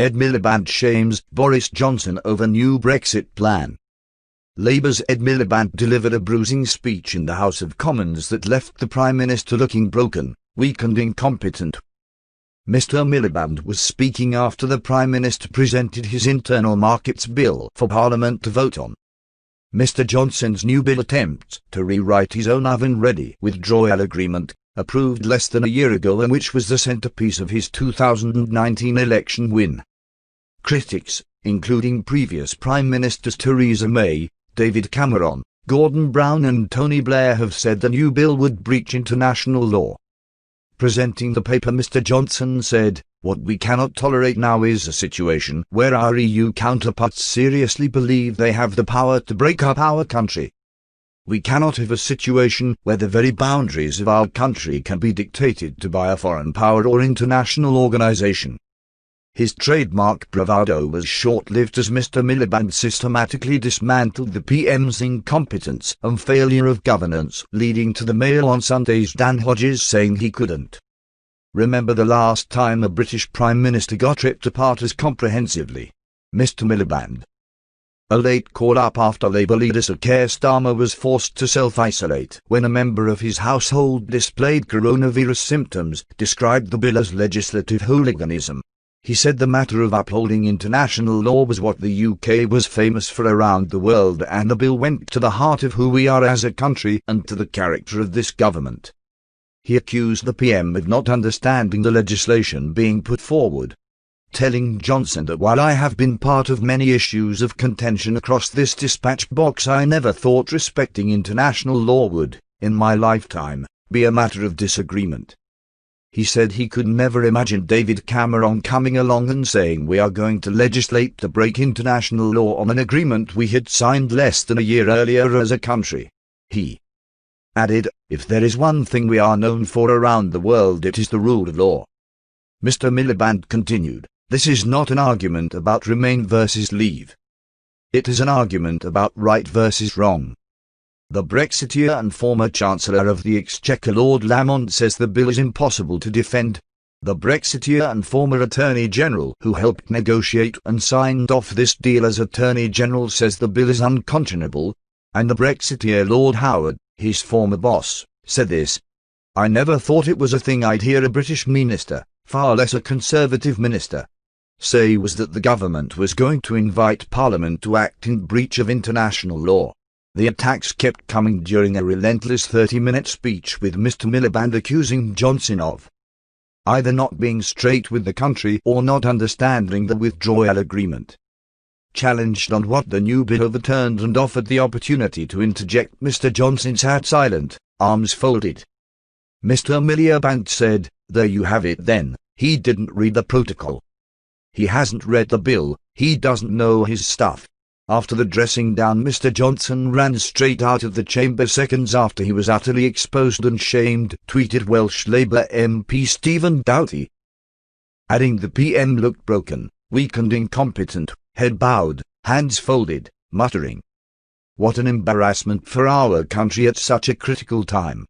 Ed Miliband shames Boris Johnson over new Brexit plan. Labour's Ed Miliband delivered a bruising speech in the House of Commons that left the Prime Minister looking broken, weak and incompetent. Mr. Miliband was speaking after the Prime Minister presented his Internal Markets Bill for Parliament to vote on. Mr. Johnson's new bill attempts to rewrite his own oven-ready withdrawal agreement, approved less than a year ago and which was the centrepiece of his 2019 election win. Critics, including previous Prime Ministers Theresa May, David Cameron, Gordon Brown and Tony Blair have said the new bill would breach international law. Presenting the paper, Mr. Johnson said, "What we cannot tolerate now is a situation where our EU counterparts seriously believe they have the power to break up our country. We cannot have a situation where the very boundaries of our country can be dictated to by a foreign power or international organization." His trademark bravado was short-lived as Mr. Miliband systematically dismantled the PM's incompetence and failure of governance, leading to the Mail on Sunday's Dan Hodges saying he couldn't remember the last time a British Prime Minister got ripped apart as comprehensively. Mr. Miliband. A late call-up after Labour leader Sir Keir Starmer was forced to self-isolate when a member of his household displayed coronavirus symptoms, described the bill as legislative hooliganism. He said the matter of upholding international law was what the UK was famous for around the world, and the bill went to the heart of who we are as a country and to the character of this government. He accused the PM of not understanding the legislation being put forward, telling Johnson that while I have been part of many issues of contention across this dispatch box, I never thought respecting international law would, in my lifetime, be a matter of disagreement. He said he could never imagine David Cameron coming along and saying we are going to legislate to break international law on an agreement we had signed less than a year earlier as a country. He added, "If there is one thing we are known for around the world, it is the rule of law." Mr. Miliband continued, "This is not an argument about Remain versus Leave. It is an argument about right versus wrong." The Brexiteer and former Chancellor of the Exchequer Lord Lamont says the bill is impossible to defend. The Brexiteer and former Attorney General who helped negotiate and signed off this deal as Attorney General says the bill is unconscionable, and the Brexiteer Lord Howard, his former boss, said this: "I never thought it was a thing I'd hear a British minister, far less a Conservative minister, say was that the government was going to invite Parliament to act in breach of international law." The attacks kept coming during a relentless 30-minute speech with Mr. Miliband accusing Johnson of either not being straight with the country or not understanding the withdrawal agreement. Challenged on what the new bill overturned and offered the opportunity to interject, Mr. Johnson sat silent, arms folded. Mr. Miliband said, "There you have it then, he didn't read the protocol. He hasn't read the bill, he doesn't know his stuff." After the dressing down, Mr. Johnson ran straight out of the chamber seconds after he was utterly exposed and shamed, tweeted Welsh Labour MP Stephen Doughty, adding the PM looked broken, weak and incompetent, head bowed, hands folded, muttering, "What an embarrassment for our country at such a critical time."